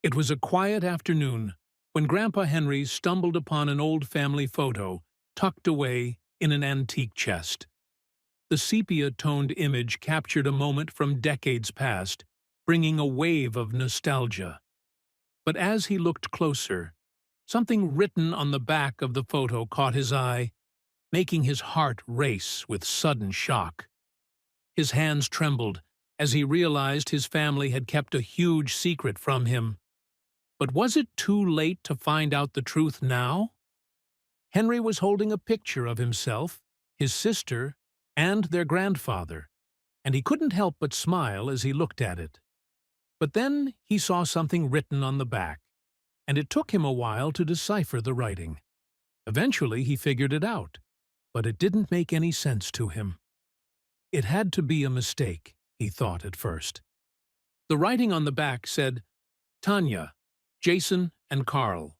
It was a quiet afternoon when Grandpa Henry stumbled upon an old family photo tucked away in an antique chest. The sepia-toned image captured a moment from decades past, bringing a wave of nostalgia. But as he looked closer, something written on the back of the photo caught his eye, making his heart race with sudden shock. His hands trembled as he realized his family had kept a huge secret from him. But was it too late to find out the truth now? Henry was holding a picture of himself, his sister, and their grandfather, and he couldn't help but smile as he looked at it. But then he saw something written on the back, and it took him a while to decipher the writing. Eventually he figured it out, but it didn't make any sense to him. It had to be a mistake, he thought at first. The writing on the back said, Tanya, Jason, and Carl.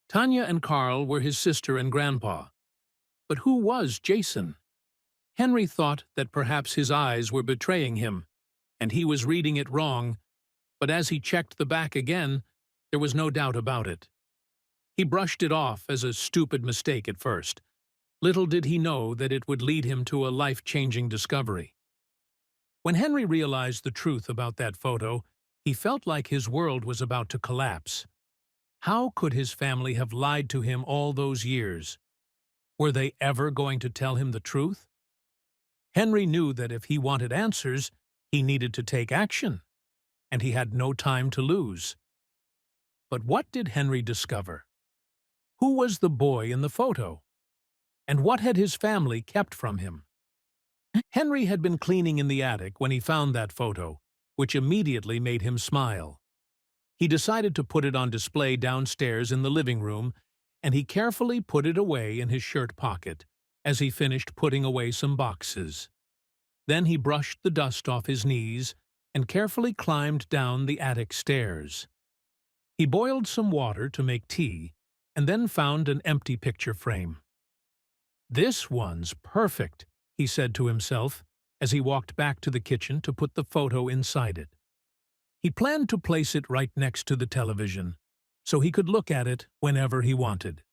Tanya and Carl were his sister and grandpa. But who was Jason? Henry thought that perhaps his eyes were betraying him, and he was reading it wrong, but as he checked the back again, there was no doubt about it. He brushed it off as a stupid mistake at first. Little did he know that it would lead him to a life-changing discovery. When Henry realized the truth about that photo, he felt like his world was about to collapse. How could his family have lied to him all those years? Were they ever going to tell him the truth? Henry knew that if he wanted answers, he needed to take action, and he had no time to lose. But what did Henry discover? Who was the boy in the photo? And what had his family kept from him? Henry had been cleaning in the attic when he found that photo, which immediately made him smile. He decided to put it on display downstairs in the living room, and he carefully put it away in his shirt pocket as he finished putting away some boxes. Then he brushed the dust off his knees and carefully climbed down the attic stairs. He boiled some water to make tea and then found an empty picture frame. "This one's perfect," he said to himself as he walked back to the kitchen to put the photo inside it. He planned to place it right next to the television, so he could look at it whenever he wanted.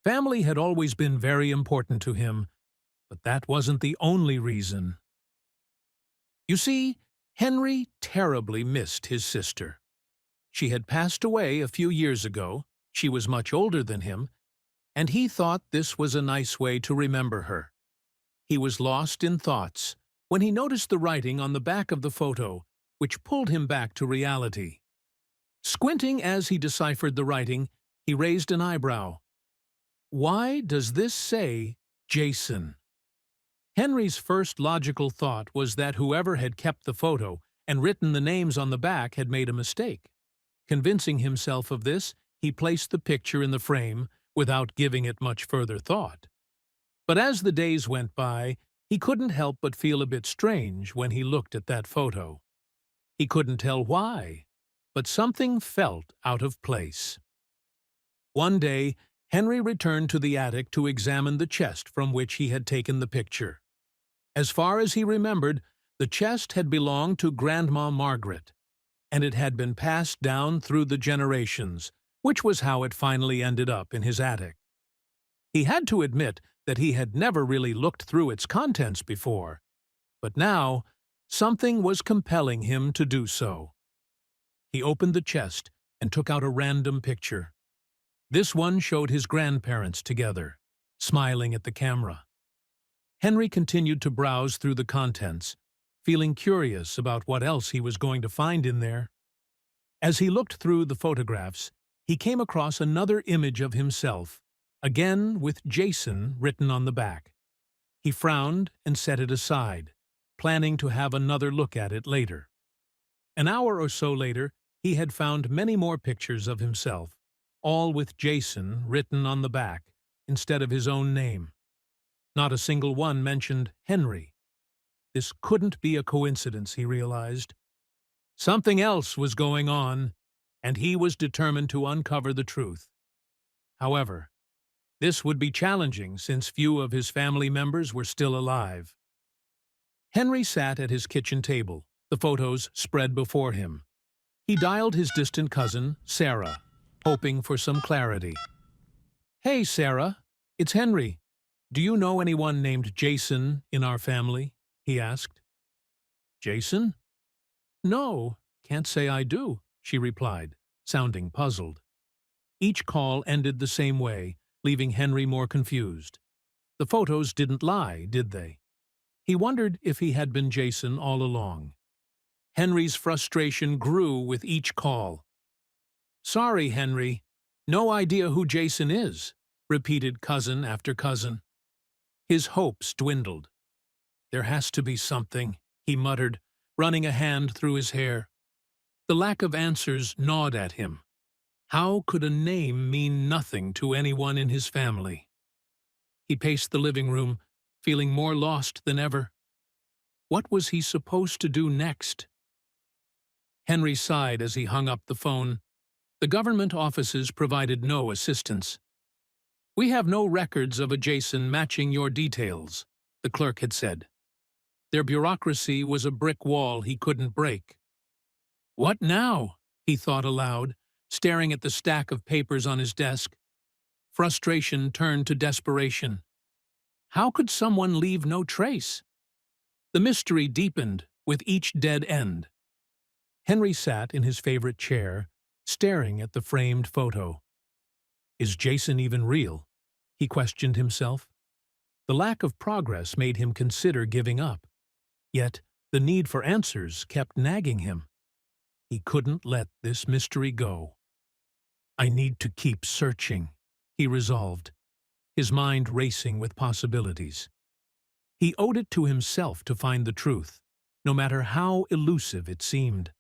Family had always been very important to him, but that wasn't the only reason. You see, Henry terribly missed his sister. She had passed away a few years ago, she was much older than him, and he thought this was a nice way to remember her. He was lost in thoughts when he noticed the writing on the back of the photo, which pulled him back to reality. Squinting as he deciphered the writing, he raised an eyebrow. Why does this say Jason? Henry's first logical thought was that whoever had kept the photo and written the names on the back had made a mistake. Convincing himself of this, he placed the picture in the frame without giving it much further thought. But as the days went by, he couldn't help but feel a bit strange when he looked at that photo. He couldn't tell why, but something felt out of place. One day, Henry returned to the attic to examine the chest from which he had taken the picture. As far as he remembered, the chest had belonged to Grandma Margaret, and it had been passed down through the generations, which was how it finally ended up in his attic. He had to admit that he had never really looked through its contents before, but now something was compelling him to do so. He opened the chest and took out a random picture. This one showed his grandparents together, smiling at the camera. Henry continued to browse through the contents, feeling curious about what else he was going to find in there. As he looked through the photographs, he came across another image of himself, again with Jason written on the back. He frowned and set it aside, planning to have another look at it later. An hour or so later, he had found many more pictures of himself, all with Jason written on the back instead of his own name. Not a single one mentioned Henry. This couldn't be a coincidence, he realized. Something else was going on, and he was determined to uncover the truth. However, this would be challenging since few of his family members were still alive. Henry sat at his kitchen table, the photos spread before him. He dialed his distant cousin, Sarah, hoping for some clarity. "Hey, Sarah, it's Henry. Do you know anyone named Jason in our family?" he asked. "Jason? No, can't say I do," she replied, sounding puzzled. Each call ended the same way, leaving Henry more confused. The photos didn't lie, did they? He wondered if he had been Jason all along. Henry's frustration grew with each call. "Sorry, Henry. No idea who Jason is," repeated cousin after cousin. His hopes dwindled. "There has to be something," he muttered, running a hand through his hair. The lack of answers gnawed at him. How could a name mean nothing to anyone in his family? He paced the living room, feeling more lost than ever. What was he supposed to do next? Henry sighed as he hung up the phone. The government offices provided no assistance. "We have no records of a Jason matching your details," the clerk had said. Their bureaucracy was a brick wall he couldn't break. "What now?" he thought aloud, staring at the stack of papers on his desk. Frustration turned to desperation. How could someone leave no trace? The mystery deepened with each dead end. Henry sat in his favorite chair, staring at the framed photo. Is Jason even real? He questioned himself. The lack of progress made him consider giving up. Yet the need for answers kept nagging him. He couldn't let this mystery go. "I need to keep searching," he resolved, his mind racing with possibilities. He owed it to himself to find the truth, no matter how elusive it seemed.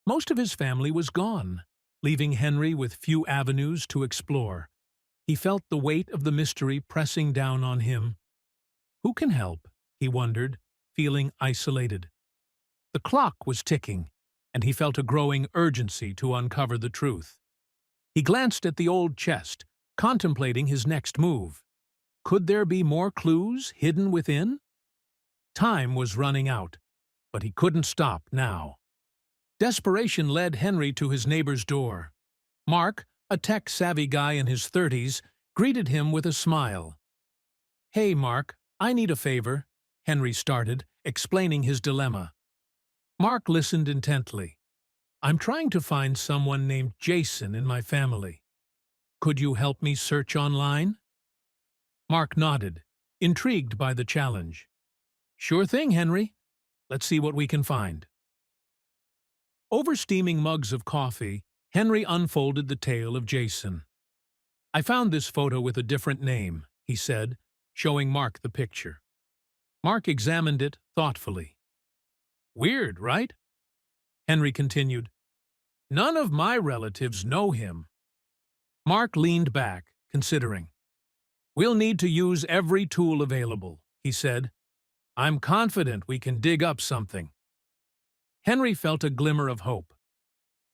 Most of his family was gone, leaving Henry with few avenues to explore. He felt the weight of the mystery pressing down on him. Who can help? He wondered, feeling isolated. The clock was ticking, and he felt a growing urgency to uncover the truth. He glanced at the old chest, contemplating his next move. Could there be more clues hidden within? Time was running out, but he couldn't stop now. Desperation led Henry to his neighbor's door. Mark, a tech-savvy guy in his 30s, greeted him with a smile. "Hey, Mark, I need a favor," Henry started, explaining his dilemma. Mark listened intently. "I'm trying to find someone named Jason in my family. Could you help me search online?" Mark nodded, intrigued by the challenge. "Sure thing, Henry. Let's see what we can find." Over steaming mugs of coffee, Henry unfolded the tale of Jason. "I found this photo with a different name," he said, showing Mark the picture. Mark examined it thoughtfully. "Weird, right?" Henry continued. "None of my relatives know him." Mark leaned back, considering. "We'll need to use every tool available," he said. "I'm confident we can dig up something." Henry felt a glimmer of hope.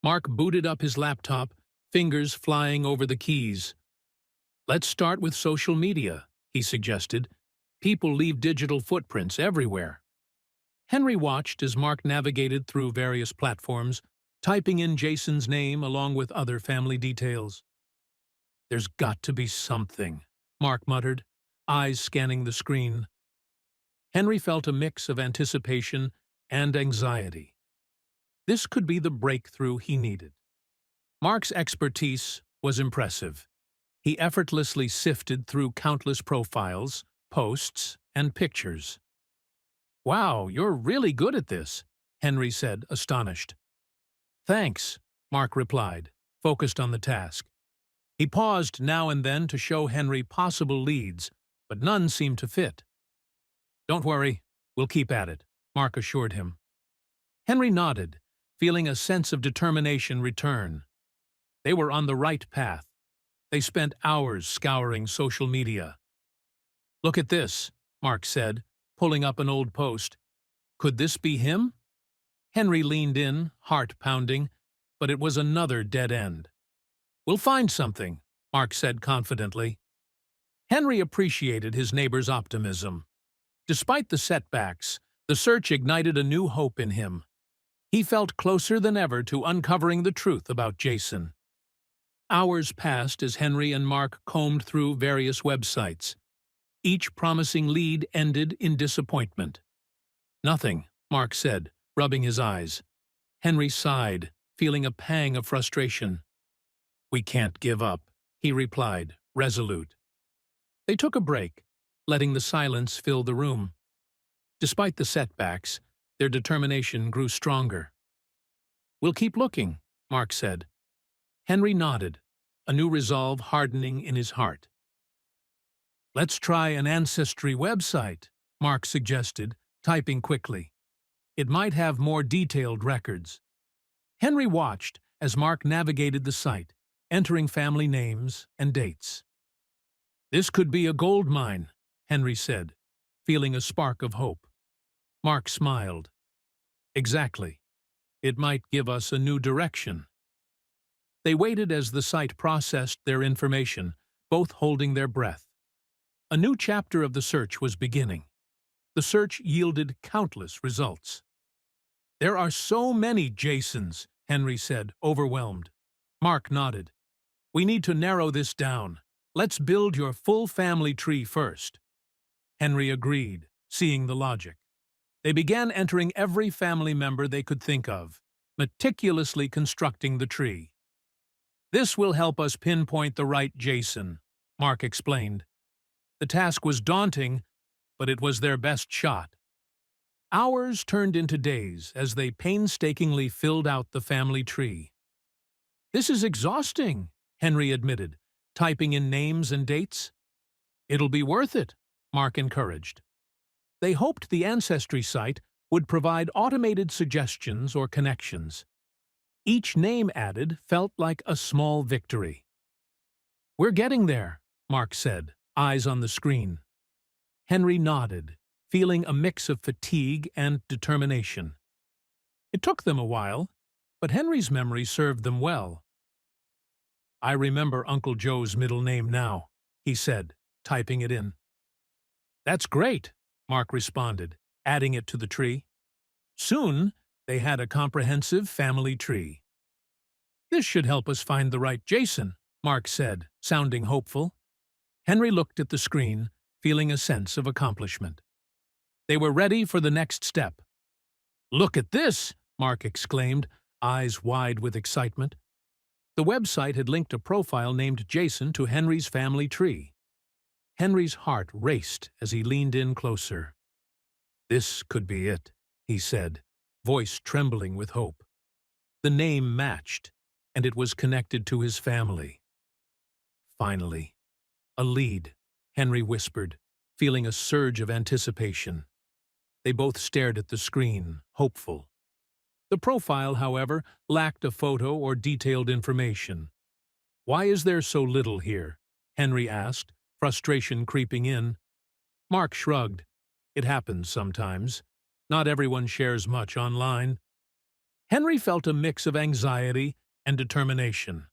Mark booted up his laptop, fingers flying over the keys. "Let's start with social media," he suggested. "People leave digital footprints everywhere." Henry watched as Mark navigated through various platforms, typing in Jason's name along with other family details. "There's got to be something," Mark muttered, eyes scanning the screen. Henry felt a mix of anticipation and anxiety. This could be the breakthrough he needed. Mark's expertise was impressive. He effortlessly sifted through countless profiles, posts, and pictures. "Wow, you're really good at this," Henry said, astonished. "Thanks," Mark replied, focused on the task. He paused now and then to show Henry possible leads, but none seemed to fit. "Don't worry, we'll keep at it," Mark assured him. Henry nodded, feeling a sense of determination return. They were on the right path. They spent hours scouring social media. "Look at this," Mark said, pulling up an old post. "Could this be him?" Henry leaned in, heart pounding, but it was another dead end. "We'll find something," Mark said confidently. Henry appreciated his neighbor's optimism. Despite the setbacks, the search ignited a new hope in him. He felt closer than ever to uncovering the truth about Jason. Hours passed as Henry and Mark combed through various websites. Each promising lead ended in disappointment. "Nothing," Mark said, rubbing his eyes. Henry sighed, feeling a pang of frustration. "We can't give up," he replied, resolute. They took a break, letting the silence fill the room. Despite the setbacks, their determination grew stronger. "We'll keep looking," Mark said. Henry nodded, a new resolve hardening in his heart. "Let's try an ancestry website," Mark suggested, typing quickly. "It might have more detailed records." Henry watched as Mark navigated the site, entering family names and dates. "This could be a gold mine," Henry said, feeling a spark of hope. Mark smiled. "Exactly. It might give us a new direction." They waited as the site processed their information, both holding their breath. A new chapter of the search was beginning. The search yielded countless results. "There are so many Jasons," Henry said, overwhelmed. Mark nodded. "We need to narrow this down. Let's build your full family tree first." Henry agreed, seeing the logic. They began entering every family member they could think of, meticulously constructing the tree. "This will help us pinpoint the right Jason," Mark explained. The task was daunting, but it was their best shot. Hours turned into days as they painstakingly filled out the family tree. "This is exhausting," Henry admitted, typing in names and dates. "It'll be worth it," Mark encouraged. They hoped the Ancestry site would provide automated suggestions or connections. Each name added felt like a small victory. "We're getting there," Mark said, eyes on the screen. Henry nodded, feeling a mix of fatigue and determination. It took them a while, but Henry's memory served them well. "I remember Uncle Joe's middle name now," he said, typing it in. "That's great," Mark responded, adding it to the tree. Soon, they had a comprehensive family tree. "This should help us find the right Jason," Mark said, sounding hopeful. Henry looked at the screen, feeling a sense of accomplishment. They were ready for the next step. "Look at this!" Mark exclaimed, eyes wide with excitement. The website had linked a profile named Jason to Henry's family tree. Henry's heart raced as he leaned in closer. "This could be it," he said, voice trembling with hope. The name matched, and it was connected to his family. "Finally, a lead," Henry whispered, feeling a surge of anticipation. They both stared at the screen, hopeful. The profile, however, lacked a photo or detailed information. "Why is there so little here?" Henry asked, frustration creeping in. Mark shrugged. "It happens sometimes. Not everyone shares much online." Henry felt a mix of anxiety and determination.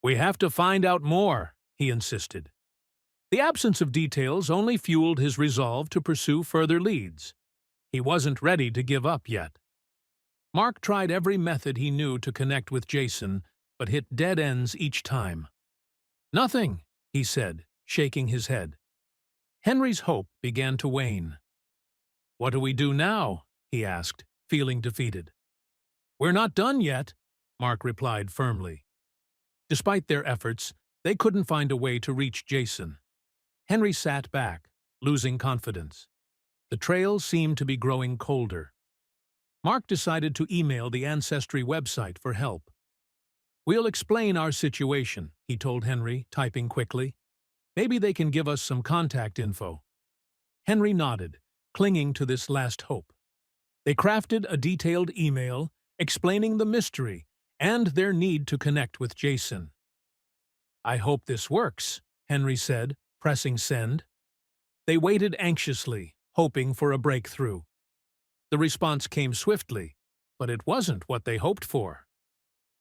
"We have to find out more," he insisted. The absence of details only fueled his resolve to pursue further leads. He wasn't ready to give up yet. Mark tried every method he knew to connect with Jason, but hit dead ends each time. "Nothing," he said, shaking his head. Henry's hope began to wane. "What do we do now?" he asked, feeling defeated. "We're not done yet," Mark replied firmly. Despite their efforts, they couldn't find a way to reach Jason. Henry sat back, losing confidence. The trail seemed to be growing colder. Mark decided to email the Ancestry website for help. "We'll explain our situation," he told Henry, typing quickly. "Maybe they can give us some contact info." Henry nodded, clinging to this last hope. They crafted a detailed email explaining the mystery and their need to connect with Jason. "I hope this works," Henry said, pressing send. They waited anxiously, hoping for a breakthrough. The response came swiftly, but it wasn't what they hoped for.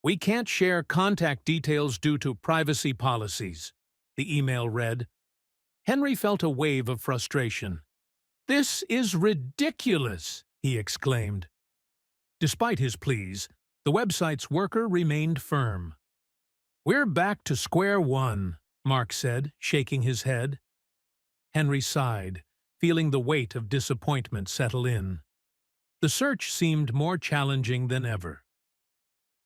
"We can't share contact details due to privacy policies," the email read. Henry felt a wave of frustration. "This is ridiculous!" he exclaimed. Despite his pleas, the website's worker remained firm. "We're back to square one," Mark said, shaking his head. Henry sighed, feeling the weight of disappointment settle in. The search seemed more challenging than ever.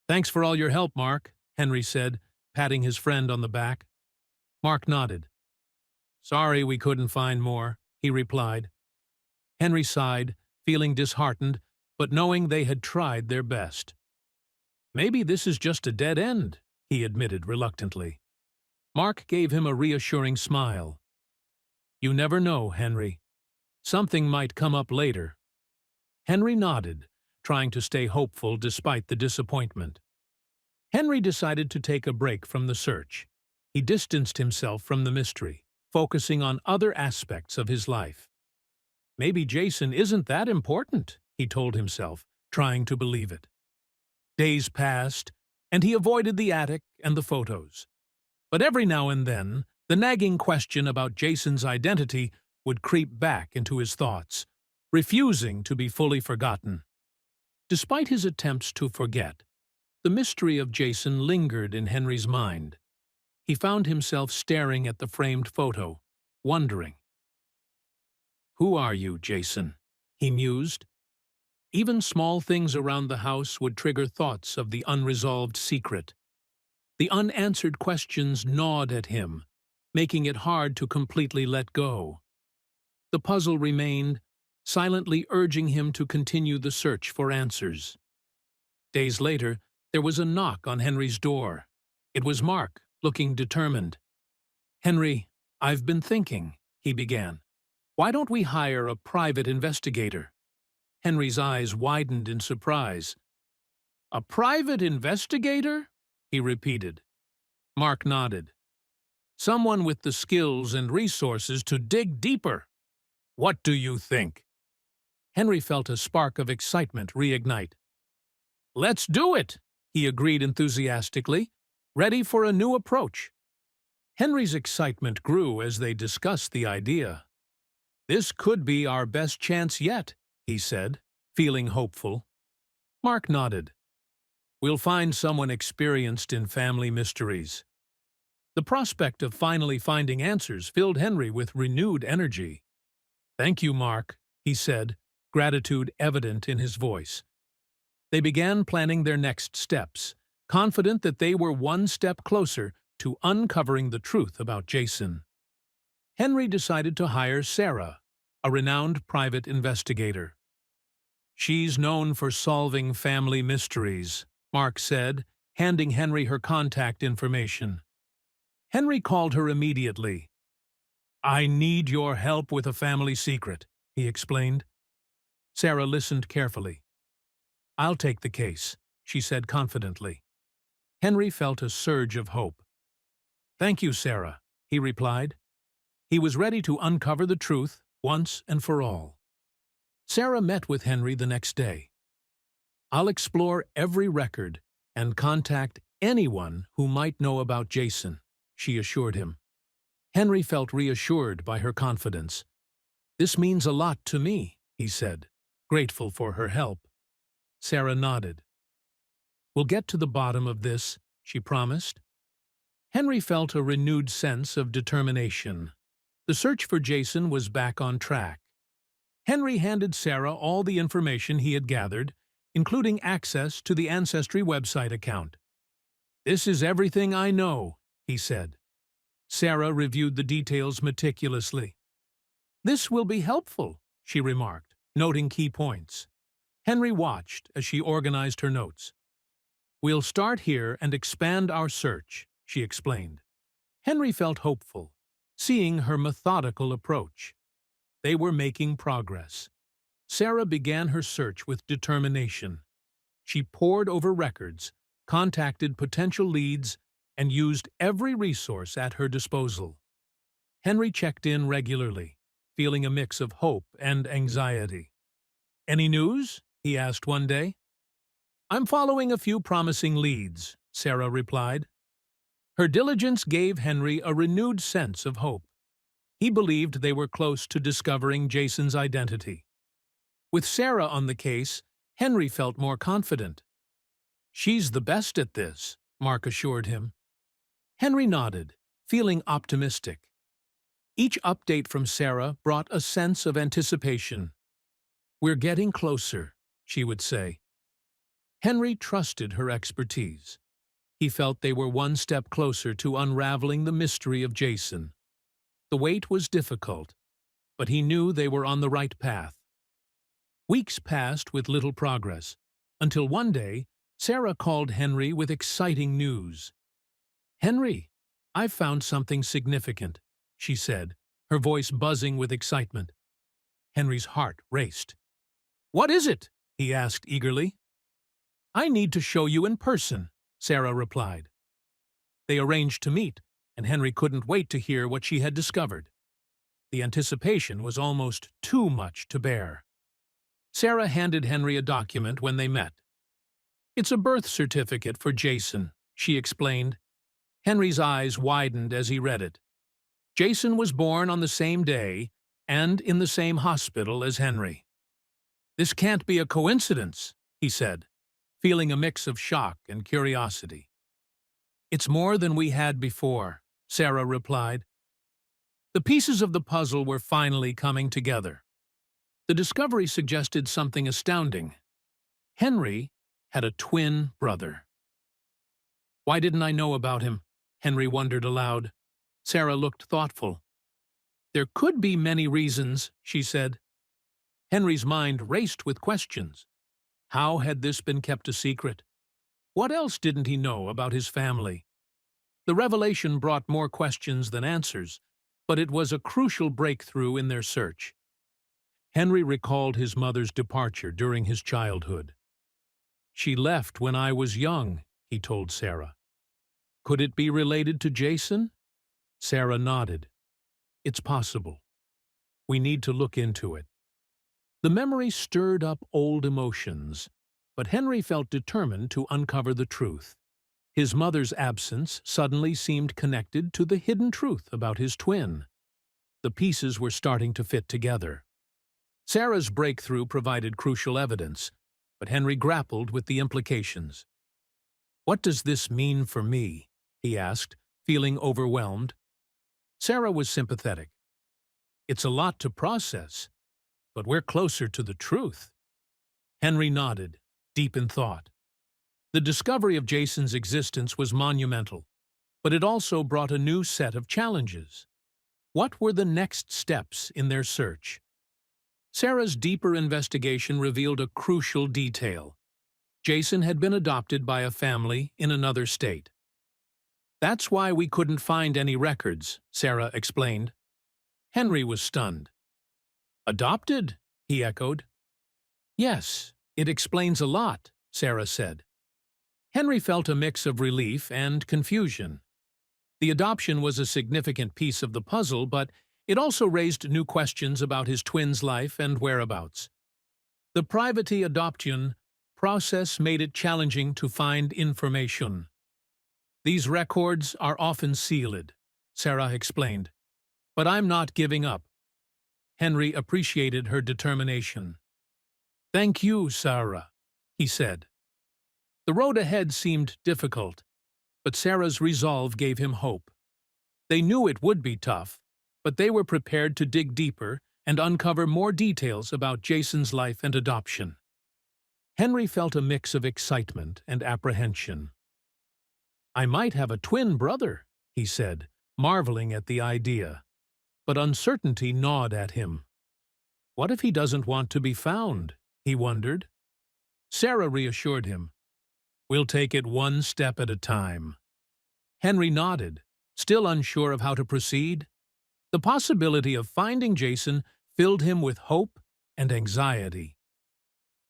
"Thanks for all your help, Mark," Henry said, patting his friend on the back. Mark nodded. "Sorry we couldn't find more," he replied. Henry sighed, feeling disheartened, but knowing they had tried their best. "Maybe this is just a dead end," he admitted reluctantly. Mark gave him a reassuring smile. "You never know, Henry. Something might come up later." Henry nodded, trying to stay hopeful despite the disappointment. Henry decided to take a break from the search. He distanced himself from the mystery, focusing on other aspects of his life. "Maybe Jason isn't that important," he told himself, trying to believe it. Days passed, and he avoided the attic and the photos. But every now and then, the nagging question about Jason's identity would creep back into his thoughts, refusing to be fully forgotten. Despite his attempts to forget, the mystery of Jason lingered in Henry's mind. He found himself staring at the framed photo, wondering. "Who are you, Jason?" he mused. Even small things around the house would trigger thoughts of the unresolved secret. The unanswered questions gnawed at him, making it hard to completely let go. The puzzle remained, silently urging him to continue the search for answers. Days later, there was a knock on Henry's door. It was Mark, looking determined. "Henry, I've been thinking," he began. "Why don't we hire a private investigator?" Henry's eyes widened in surprise. "A private investigator?" he repeated. Mark nodded. "Someone with the skills and resources to dig deeper. What do you think?" Henry felt a spark of excitement reignite. "Let's do it," he agreed enthusiastically, ready for a new approach. Henry's excitement grew as they discussed the idea. "This could be our best chance yet," he said, feeling hopeful. Mark nodded. "We'll find someone experienced in family mysteries." The prospect of finally finding answers filled Henry with renewed energy. "Thank you, Mark," he said, gratitude evident in his voice. They began planning their next steps, confident that they were one step closer to uncovering the truth about Jason. Henry decided to hire Sarah, a renowned private investigator. "She's known for solving family mysteries," Mark said, handing Henry her contact information. Henry called her immediately. "I need your help with a family secret," he explained. Sarah listened carefully. "I'll take the case," she said confidently. Henry felt a surge of hope. "Thank you, Sarah," he replied. He was ready to uncover the truth once and for all. Sarah met with Henry the next day. "I'll explore every record and contact anyone who might know about Jason," she assured him. Henry felt reassured by her confidence. "This means a lot to me," he said, grateful for her help. Sarah nodded. "We'll get to the bottom of this," she promised. Henry felt a renewed sense of determination. The search for Jason was back on track. Henry handed Sarah all the information he had gathered, including access to the Ancestry website account. "This is everything I know," he said. Sarah reviewed the details meticulously. "This will be helpful," she remarked, noting key points. Henry watched as she organized her notes. "We'll start here and expand our search," she explained. Henry felt hopeful, seeing her methodical approach. They were making progress. Sarah began her search with determination. She pored over records, contacted potential leads, and used every resource at her disposal. Henry checked in regularly, feeling a mix of hope and anxiety. "Any news?" he asked one day. "I'm following a few promising leads," Sarah replied. Her diligence gave Henry a renewed sense of hope. He believed they were close to discovering Jason's identity. With Sarah on the case, Henry felt more confident. "She's the best at this," Mark assured him. Henry nodded, feeling optimistic. Each update from Sarah brought a sense of anticipation. "We're getting closer," she would say. Henry trusted her expertise. He felt they were one step closer to unraveling the mystery of Jason. The wait was difficult, but he knew they were on the right path. Weeks passed with little progress, until one day, Sarah called Henry with exciting news. "Henry, I've found something significant," she said, her voice buzzing with excitement. Henry's heart raced. "What is it?" he asked eagerly. "I need to show you in person," Sarah replied. They arranged to meet, and Henry couldn't wait to hear what she had discovered. The anticipation was almost too much to bear. Sarah handed Henry a document when they met. "It's a birth certificate for Jason," she explained. Henry's eyes widened as he read it. Jason was born on the same day and in the same hospital as Henry. "This can't be a coincidence," he said, feeling a mix of shock and curiosity. "It's more than we had before," Sarah replied. The pieces of the puzzle were finally coming together. The discovery suggested something astounding. Henry had a twin brother. "Why didn't I know about him?" Henry wondered aloud. Sarah looked thoughtful. "There could be many reasons," she said. Henry's mind raced with questions. How had this been kept a secret? What else didn't he know about his family? The revelation brought more questions than answers, but it was a crucial breakthrough in their search. Henry recalled his mother's departure during his childhood. "She left when I was young," he told Sarah. "Could it be related to Jason?" Sarah nodded. "It's possible. We need to look into it." The memory stirred up old emotions, but Henry felt determined to uncover the truth. His mother's absence suddenly seemed connected to the hidden truth about his twin. The pieces were starting to fit together. Sarah's breakthrough provided crucial evidence, but Henry grappled with the implications. "What does this mean for me?" he asked, feeling overwhelmed. Sarah was sympathetic. "It's a lot to process, but we're closer to the truth." Henry nodded, deep in thought. The discovery of Jason's existence was monumental, but it also brought a new set of challenges. What were the next steps in their search? Sarah's deeper investigation revealed a crucial detail. Jason had been adopted by a family in another state. "That's why we couldn't find any records," Sarah explained. Henry was stunned. "Adopted?" he echoed. "Yes, it explains a lot," Sarah said. Henry felt a mix of relief and confusion. The adoption was a significant piece of the puzzle, but it also raised new questions about his twin's life and whereabouts. The private adoption process made it challenging to find information. "These records are often sealed," Sarah explained. "But I'm not giving up." Henry appreciated her determination. "Thank you, Sarah," he said. The road ahead seemed difficult, but Sarah's resolve gave him hope. They knew it would be tough, but they were prepared to dig deeper and uncover more details about Jason's life and adoption. Henry felt a mix of excitement and apprehension. "I might have a twin brother," he said, marveling at the idea. But uncertainty gnawed at him. What if he doesn't want to be found? He wondered. Sarah reassured him. "We'll take it one step at a time." Henry nodded, still unsure of how to proceed. The possibility of finding Jason filled him with hope and anxiety.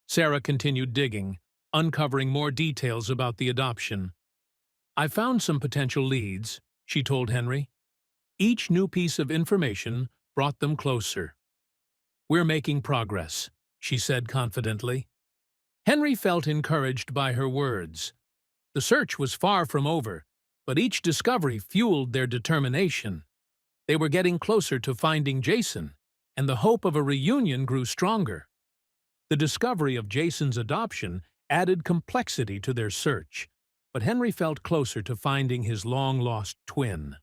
Sarah continued digging, uncovering more details about the adoption. "I found some potential leads," she told Henry. Each new piece of information brought them closer. "We're making progress," she said confidently. Henry felt encouraged by her words. The search was far from over, but each discovery fueled their determination. They were getting closer to finding Jason, and the hope of a reunion grew stronger. The discovery of Jason's adoption added complexity to their search, but Henry felt closer to finding his long-lost twin.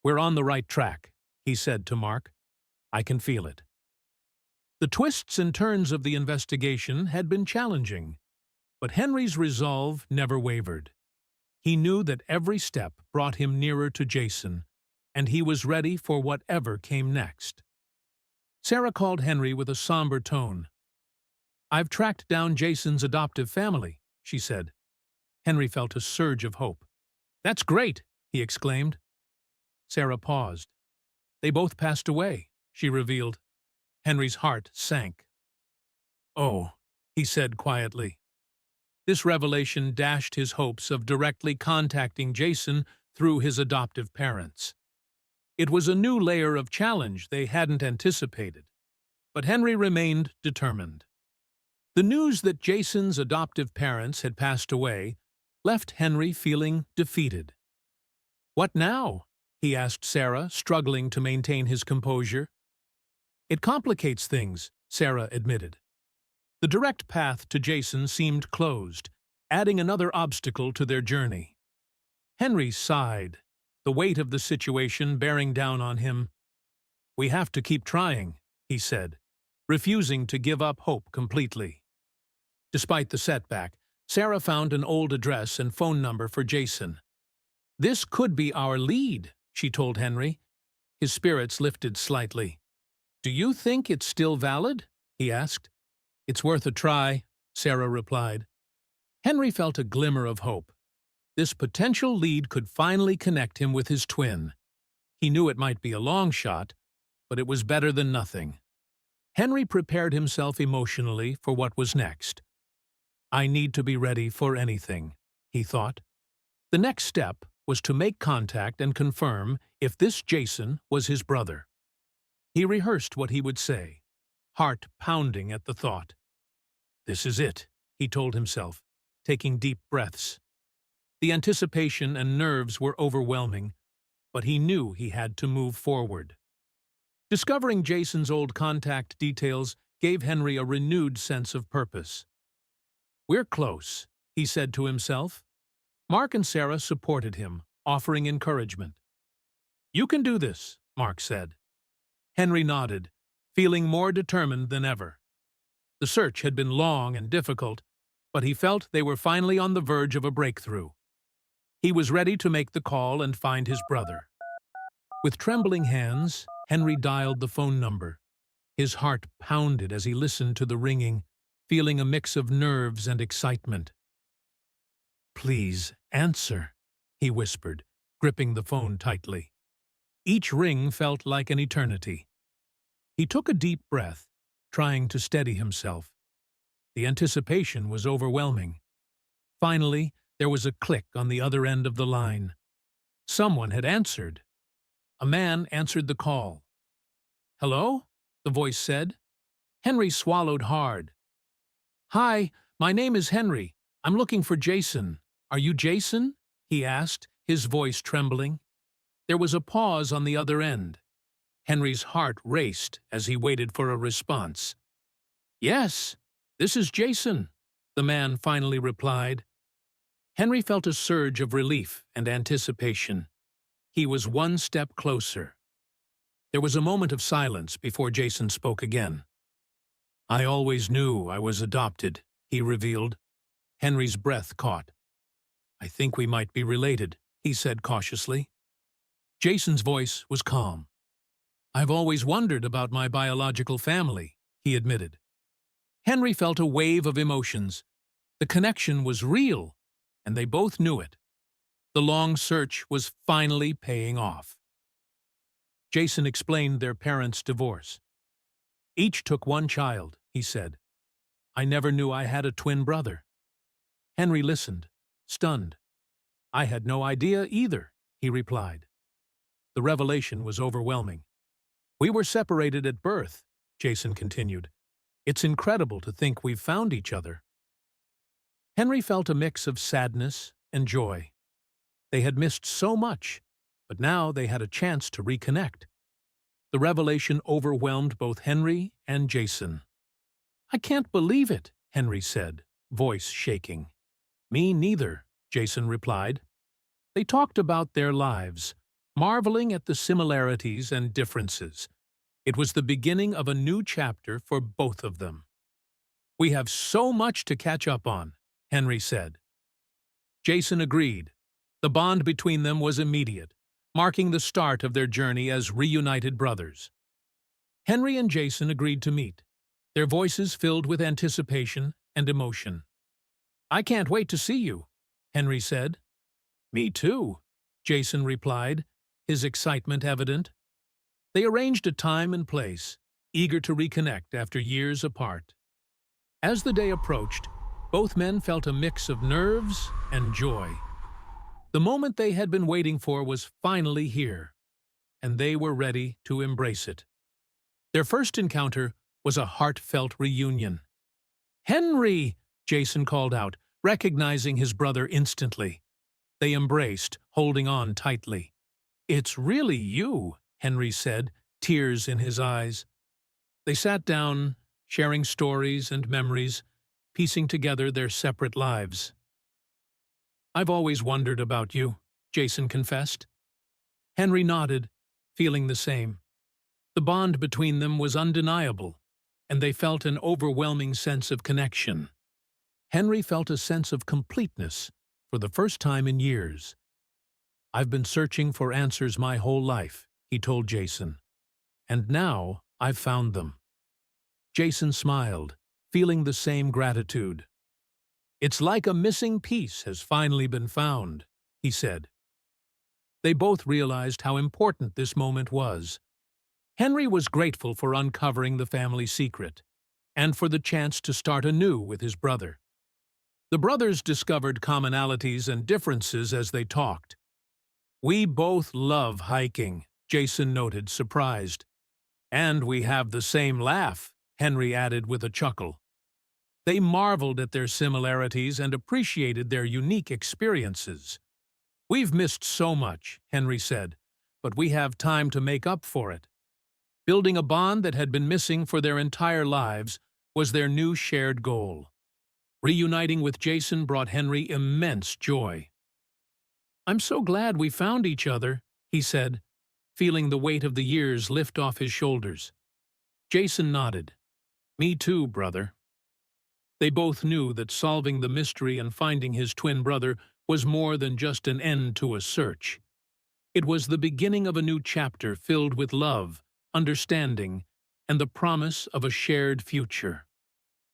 "We're on the right track," he said to Mark. "I can feel it." The twists and turns of the investigation had been challenging, but Henry's resolve never wavered. He knew that every step brought him nearer to Jason, and he was ready for whatever came next. Sarah called Henry with a somber tone. "I've tracked down Jason's adoptive family," she said. Henry felt a surge of hope. "That's great!" he exclaimed. Sarah paused. "They both passed away," she revealed. Henry's heart sank. "Oh," he said quietly. This revelation dashed his hopes of directly contacting Jason through his adoptive parents. It was a new layer of challenge they hadn't anticipated, but Henry remained determined. The news that Jason's adoptive parents had passed away left Henry feeling defeated. "What now?" he asked Sarah, struggling to maintain his composure. "It complicates things," Sarah admitted. The direct path to Jason seemed closed, adding another obstacle to their journey. Henry sighed, the weight of the situation bearing down on him. "We have to keep trying," he said, refusing to give up hope completely. Despite the setback, Sarah found an old address and phone number for Jason. "This could be our lead," she told Henry. His spirits lifted slightly. "Do you think it's still valid?" he asked. "It's worth a try," Sarah replied. Henry felt a glimmer of hope. This potential lead could finally connect him with his twin. He knew it might be a long shot, but it was better than nothing. Henry prepared himself emotionally for what was next. "I need to be ready for anything," he thought. The next step was to make contact and confirm if this Jason was his brother. He rehearsed what he would say, heart pounding at the thought. "This is it," he told himself, taking deep breaths. The anticipation and nerves were overwhelming, but he knew he had to move forward. Discovering Jason's old contact details gave Henry a renewed sense of purpose. "We're close," he said to himself. Mark and Sarah supported him, offering encouragement. "You can do this," Mark said. Henry nodded, feeling more determined than ever. The search had been long and difficult, but he felt they were finally on the verge of a breakthrough. He was ready to make the call and find his brother. With trembling hands, Henry dialed the phone number. His heart pounded as he listened to the ringing, feeling a mix of nerves and excitement. "Please, answer," he whispered, gripping the phone tightly. Each ring felt like an eternity. He took a deep breath, trying to steady himself. The anticipation was overwhelming. Finally, there was a click on the other end of the line. Someone had answered. A man answered the call. "Hello?" the voice said. Henry swallowed hard. "Hi, my name is Henry. I'm looking for Jason. Are you Jason?" he asked, his voice trembling. There was a pause on the other end. Henry's heart raced as he waited for a response. "Yes, this is Jason," the man finally replied. Henry felt a surge of relief and anticipation. He was one step closer. There was a moment of silence before Jason spoke again. "I always knew I was adopted," he revealed. Henry's breath caught. "I think we might be related," he said cautiously. Jason's voice was calm. "I've always wondered about my biological family," he admitted. Henry felt a wave of emotions. The connection was real, and they both knew it. The long search was finally paying off. Jason explained their parents' divorce. "Each took one child," he said. "I never knew I had a twin brother." Henry listened, stunned. "I had no idea either," he replied. The revelation was overwhelming. "We were separated at birth," Jason continued. "It's incredible to think we've found each other." Henry felt a mix of sadness and joy. They had missed so much, but now they had a chance to reconnect. The revelation overwhelmed both Henry and Jason. "I can't believe it," Henry said, voice shaking. "Me neither," Jason replied. They talked about their lives, marveling at the similarities and differences. It was the beginning of a new chapter for both of them. "We have so much to catch up on," Henry said. Jason agreed. The bond between them was immediate, marking the start of their journey as reunited brothers. Henry and Jason agreed to meet, their voices filled with anticipation and emotion. "I can't wait to see you," Henry said. "Me too," Jason replied, his excitement evident. They arranged a time and place, eager to reconnect after years apart. As the day approached, both men felt a mix of nerves and joy. The moment they had been waiting for was finally here, and they were ready to embrace it. Their first encounter was a heartfelt reunion. "Henry!" Jason called out, recognizing his brother instantly. They embraced, holding on tightly. "It's really you," Henry said, tears in his eyes. They sat down, sharing stories and memories, piecing together their separate lives. "I've always wondered about you," Jason confessed. Henry nodded, feeling the same. The bond between them was undeniable, and they felt an overwhelming sense of connection. Henry felt a sense of completeness for the first time in years. "I've been searching for answers my whole life," he told Jason, "and now I've found them." Jason smiled, feeling the same gratitude. "It's like a missing piece has finally been found," he said. They both realized how important this moment was. Henry was grateful for uncovering the family secret, and for the chance to start anew with his brother. The brothers discovered commonalities and differences as they talked. "We both love hiking," Jason noted, surprised. "And we have the same laugh," Henry added with a chuckle. They marveled at their similarities and appreciated their unique experiences. "We've missed so much," Henry said, "but we have time to make up for it." Building a bond that had been missing for their entire lives was their new shared goal. Reuniting with Jason brought Henry immense joy. "I'm so glad we found each other," he said, feeling the weight of the years lift off his shoulders. Jason nodded. "Me too, brother." They both knew that solving the mystery and finding his twin brother was more than just an end to a search. It was the beginning of a new chapter filled with love, understanding, and the promise of a shared future.